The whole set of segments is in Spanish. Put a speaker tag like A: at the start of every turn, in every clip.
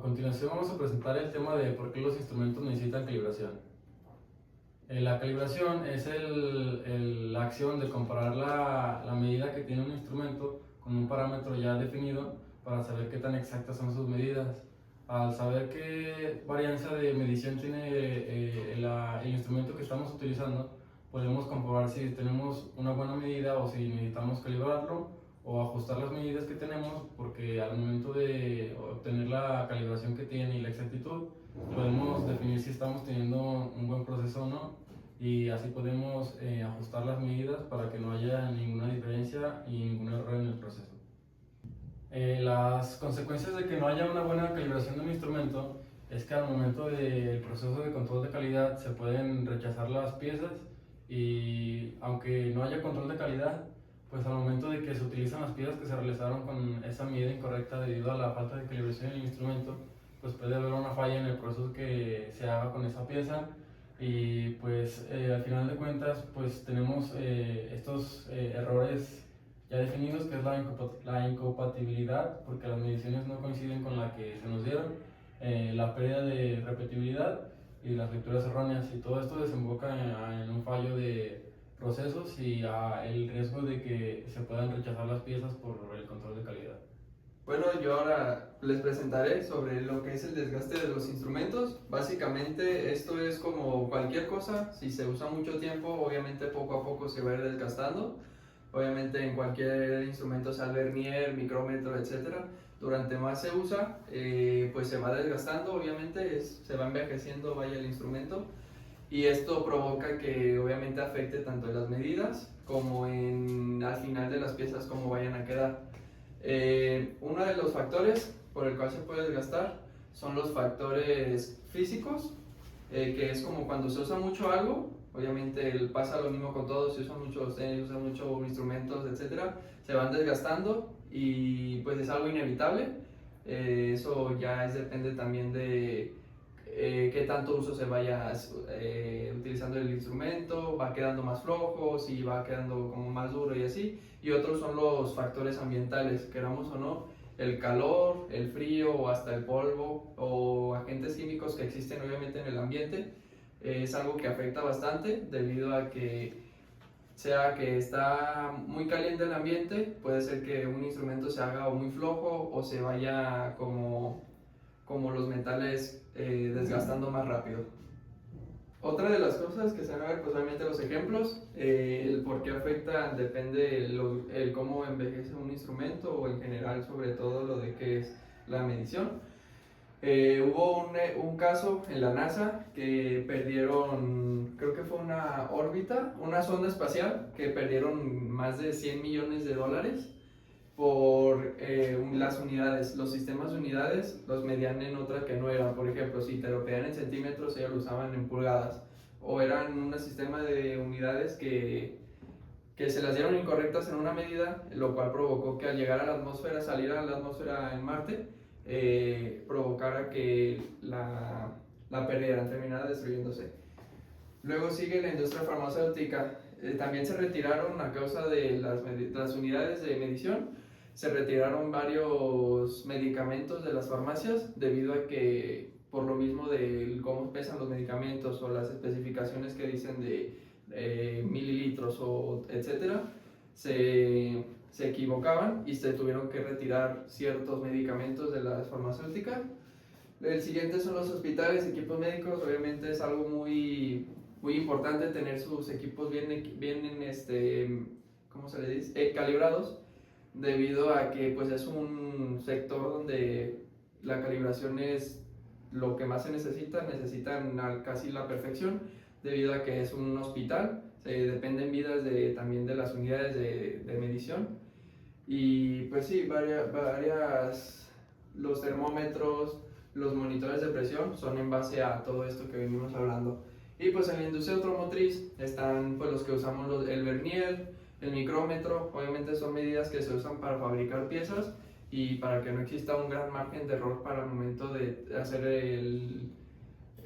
A: continuación vamos a presentar el tema de por qué los instrumentos necesitan calibración. La calibración es la acción de comparar la medida que tiene un instrumento con un parámetro ya definido para saber qué tan exactas son sus medidas. Al saber qué varianza de medición tiene el instrumento que estamos utilizando, podemos comprobar si tenemos una buena medida o si necesitamos calibrarlo o ajustar las medidas que tenemos, porque al momento de obtener la calibración que tiene y la exactitud, podemos definir si estamos teniendo un buen proceso o no, y así podemos ajustar las medidas para que no haya ninguna diferencia y ningún error en el proceso. Las consecuencias de que no haya una buena calibración de un instrumento es que al momento del proceso de control de calidad se pueden rechazar las piezas, y aunque no haya control de calidad, pues al momento de que se utilizan las piezas que se realizaron con esa medida incorrecta debido a la falta de calibración del instrumento, pues puede haber una falla en el proceso que se haga con esa pieza, y pues al final de cuentas pues tenemos estos errores ya definidos, que es la incompatibilidad porque las mediciones no coinciden con la que se nos dieron, la pérdida de repetibilidad y las lecturas erróneas, y todo esto desemboca en un fallo de procesos y el riesgo de que se puedan rechazar las piezas por el control de calidad.
B: Bueno, yo ahora les presentaré sobre lo que es el desgaste de los instrumentos. Básicamente esto es como cualquier cosa, si se usa mucho tiempo, obviamente poco a poco se va a ir desgastando. Obviamente en cualquier instrumento, sea vernier, micrómetro, etcétera, durante más se usa, pues se va desgastando, obviamente se va envejeciendo, vaya, el instrumento, y esto provoca que obviamente afecte tanto en las medidas como al final de las piezas cómo vayan a quedar. Uno de los factores por el cual se puede desgastar son los factores físicos, que es como cuando se usa mucho algo. Obviamente pasa lo mismo con todo, si usan muchos tenis, usan muchos instrumentos, etcétera, se van desgastando y pues es algo inevitable. Eso ya depende también de qué tanto uso se vaya utilizando el instrumento, va quedando más flojo, si va quedando como más duro y así. Y otros son los factores ambientales, queramos o no, el calor, el frío o hasta el polvo o agentes químicos que existen obviamente en el ambiente. Es algo que afecta bastante debido a que sea que está muy caliente el ambiente, puede ser que un instrumento se haga o muy flojo o se vaya como los metales desgastando más rápido. Otra de las cosas que se van a ver, pues obviamente los ejemplos, el por qué afecta depende el cómo envejece un instrumento o en general sobre todo lo de qué es la medición. Hubo un caso en la NASA que perdieron, creo que fue una órbita, una sonda espacial, que perdieron más de 100 millones de dólares por las unidades. Los sistemas de unidades los medían en otra que no era. Por ejemplo, si te lo pedían en centímetros, ellos lo usaban en pulgadas, o eran un sistema de unidades que se las dieron incorrectas en una medida, lo cual provocó que al llegar a la atmósfera, salir a la atmósfera en Marte, provocara que la perdieran, terminara destruyéndose. Luego sigue la industria farmacéutica. También se retiraron, a causa de las unidades de medición, se retiraron varios medicamentos de las farmacias debido a que, por lo mismo de cómo pesan los medicamentos o las especificaciones que dicen de mililitros o etcétera, se equivocaban y se tuvieron que retirar ciertos medicamentos de las farmacéuticas. El siguiente son los hospitales, equipos médicos. Obviamente es algo muy importante tener sus equipos ¿cómo se le dice? Calibrados, debido a que pues es un sector donde la calibración es lo que más se necesitan casi la perfección, debido a que es un hospital, dependen vidas también de las unidades de medición. Y pues sí, los termómetros, los monitores de presión son en base a todo esto que venimos hablando. Y pues en la industria automotriz están pues los que usamos el vernier, el micrómetro. Obviamente son medidas que se usan para fabricar piezas y para que no exista un gran margen de error para el momento de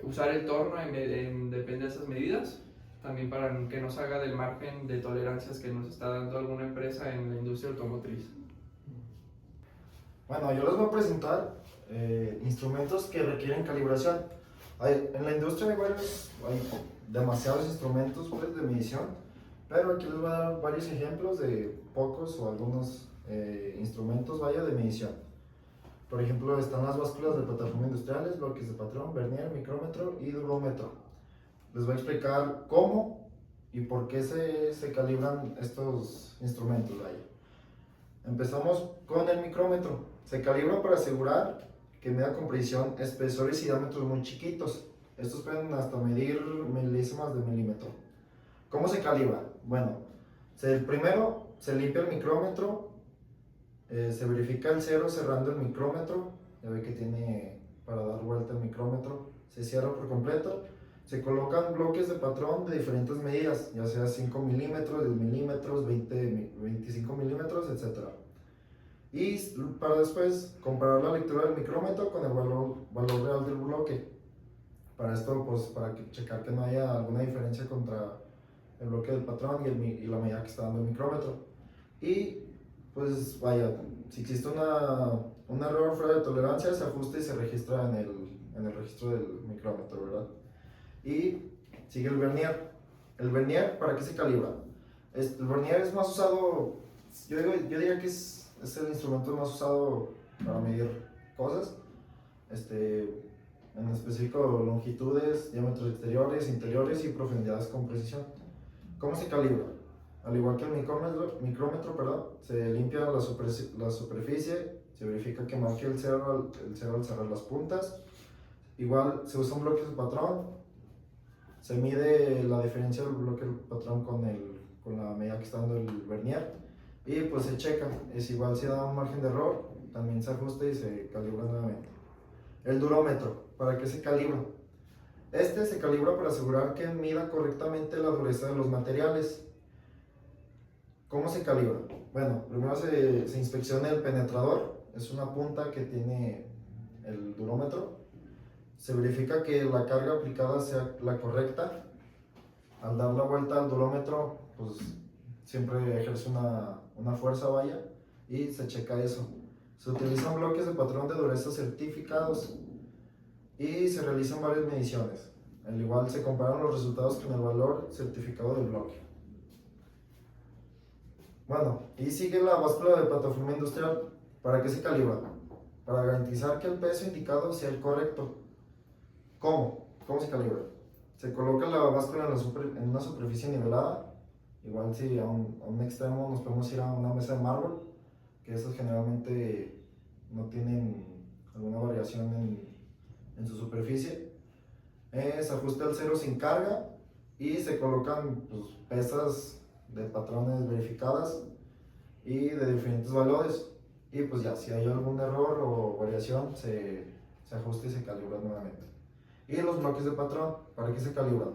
B: usar el torno depende de esas medidas. También para que no se haga del margen de tolerancias que nos está dando alguna empresa en la industria automotriz.
C: Bueno, yo les voy a presentar instrumentos que requieren calibración. En la industria hay demasiados instrumentos pues, de medición, pero aquí les voy a dar varios ejemplos de pocos o algunos instrumentos de medición. Por ejemplo, están las básculas de plataforma industriales, bloques de patrón, vernier, micrómetro y durómetro. Les voy a explicar cómo y por qué se calibran estos instrumentos. Empezamos con el micrómetro. Se calibra para asegurar que mida con precisión espesores y diámetros muy chiquitos. Estos pueden hasta medir milésimas de milímetro. ¿Cómo se calibra? Bueno, primero se limpia el micrómetro, se verifica el cero cerrando el micrómetro, ya ve que tiene para dar vuelta el micrómetro, se cierra por completo, se colocan bloques de patrón de diferentes medidas, ya sea 5 milímetros, 10 milímetros, 25 milímetros, etc. Y para después comparar la lectura del micrómetro con el valor real del bloque. Para esto, pues para checar que no haya alguna diferencia contra el bloque del patrón y la medida que está dando el micrómetro. Y pues si existe un error fuera de tolerancia, se ajusta y se registra en el registro del micrómetro, ¿verdad? Y sigue el vernier. ¿El vernier para qué se calibra? El vernier es más usado, yo diría que es el instrumento más usado para medir cosas, en específico longitudes, diámetros exteriores, interiores y profundidades con precisión. ¿Cómo se calibra? Al igual que el micrómetro, se limpia la superficie, se verifica que marque el cero al cerrar las puntas. Igual se usa un bloque de patrón, se mide la diferencia del bloque del patrón con la medida que está dando el vernier y pues se checa. Es igual si da un margen de error, también se ajusta y se calibra nuevamente. El durómetro, ¿para qué se calibra? Se calibra para asegurar que mida correctamente la dureza de los materiales. ¿Cómo se calibra? Bueno, primero se inspecciona el penetrador, es una punta que tiene el durómetro. Se verifica que la carga aplicada sea la correcta. Al dar la vuelta al durómetro, pues siempre ejerce una fuerza, y se checa eso. Se utilizan bloques de patrón de dureza certificados y se realizan varias mediciones. Al igual se comparan los resultados con el valor certificado del bloque. Bueno, y sigue la báscula de plataforma industrial. ¿Para qué se calibra? Para garantizar que el peso indicado sea el correcto. ¿Cómo? ¿Cómo se calibra? Se coloca la báscula en una superficie nivelada. Igual si a un extremo nos podemos ir a una mesa de mármol, que esas generalmente no tienen alguna variación en su superficie. Se ajusta el cero sin carga y se colocan pesas de patrones verificadas y de diferentes valores. Y pues ya, si hay algún error o variación, se ajusta y se calibra nuevamente. Y los bloques de patrón, ¿para qué se calibran?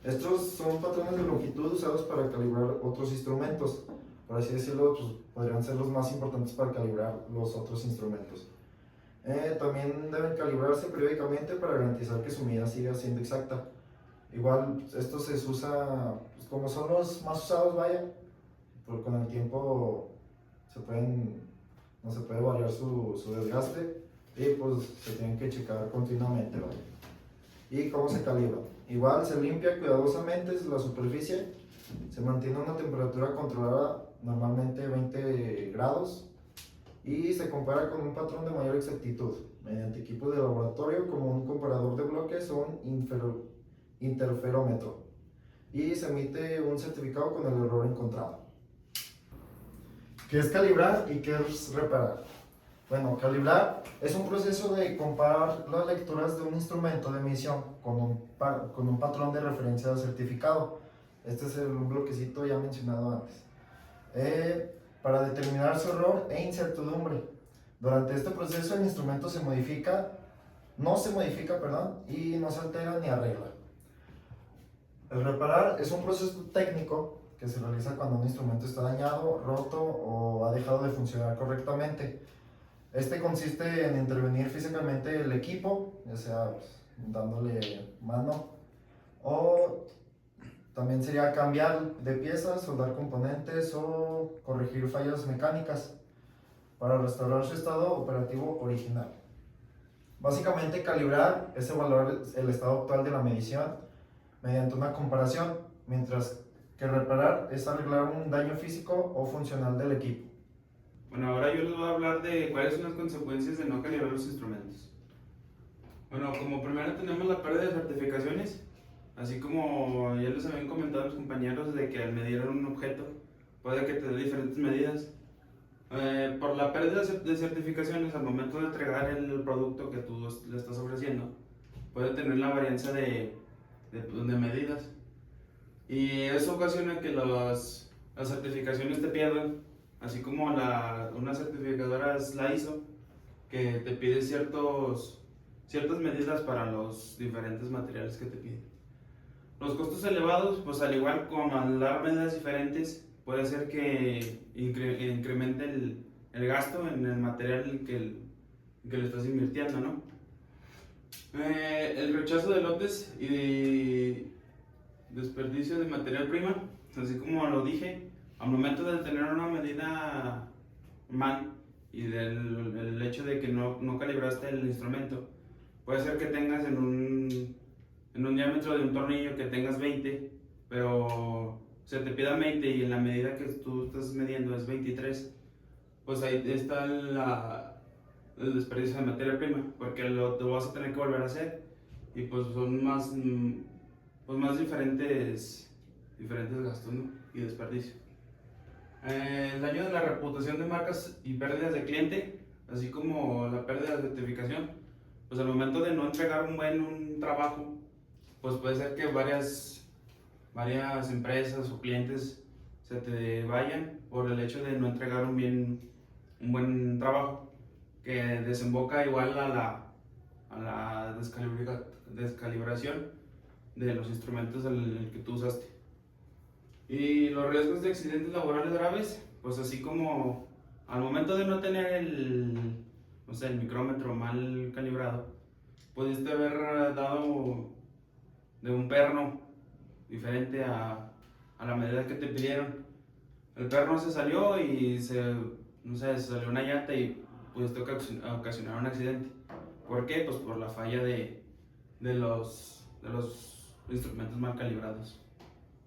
C: Estos son patrones de longitud usados para calibrar otros instrumentos. Por así decirlo, pues, podrían ser los más importantes para calibrar los otros instrumentos. También deben calibrarse periódicamente para garantizar que su medida siga siendo exacta. Igual, esto se usa, pues, como son los más usados, pues con el tiempo no se puede variar su desgaste y pues se tienen que checar continuamente, ¿Y cómo se calibra? Igual se limpia cuidadosamente la superficie, se mantiene una temperatura controlada, normalmente 20 grados, y se compara con un patrón de mayor exactitud mediante equipos de laboratorio como un comparador de bloques o un interferómetro, y se emite un certificado con el error encontrado. ¿Qué es calibrar y qué es reparar? Bueno, calibrar es un proceso de comparar las lecturas de un instrumento de medición con un patrón de referencia certificado. Este es el bloquecito ya mencionado antes. Para determinar su error e incertidumbre. Durante este proceso el instrumento no se modifica, y no se altera ni arregla. El reparar es un proceso técnico que se realiza cuando un instrumento está dañado, roto o ha dejado de funcionar correctamente. Este consiste en intervenir físicamente el equipo, ya sea dándole mano, o también sería cambiar de piezas, soldar componentes o corregir fallas mecánicas para restaurar su estado operativo original. Básicamente, calibrar es evaluar el estado actual de la medición mediante una comparación, mientras que reparar es arreglar un daño físico o funcional del equipo.
D: Bueno, ahora yo les voy a hablar de cuáles son las consecuencias de no calibrar los instrumentos. Bueno, como primero tenemos la pérdida de certificaciones, así como ya les habían comentado mis compañeros de que al medir un objeto puede que te dé diferentes medidas. Por la pérdida de certificaciones al momento de entregar el producto que tú le estás ofreciendo, puede tener la varianza de medidas. Y eso ocasiona que las certificaciones te pierdan, así como una certificadora es la ISO, que te pide ciertas medidas para los diferentes materiales que te piden. Los costos elevados, pues al igual como al dar medidas diferentes, puede hacer que incremente el gasto en el material que le estás invirtiendo, ¿no? El rechazo de lotes y desperdicio de material prima, así como lo dije, al momento de tener una medida mal y del hecho de que no calibraste el instrumento, puede ser que tengas en un diámetro de un tornillo que tengas 20, pero se te pida 20 y en la medida que tú estás midiendo es 23, pues ahí está el desperdicio de materia prima, porque lo vas a tener que volver a hacer y pues son más diferentes gastos, ¿no? Y desperdicio. El daño de la reputación de marcas y pérdidas de cliente, así como la pérdida de certificación, pues al momento de no entregar un trabajo, pues puede ser que varias empresas o clientes se te vayan por el hecho de no entregar un buen trabajo, que desemboca igual a la descalibración de los instrumentos el que tú usaste. Y los riesgos de accidentes laborales graves, pues así como al momento de no tener el micrómetro mal calibrado, pudiste haber dado de un perno diferente a la medida que te pidieron. El perno se salió y se salió una llanta y pudiste ocasionar un accidente. ¿Por qué? Pues por la falla de los instrumentos mal calibrados.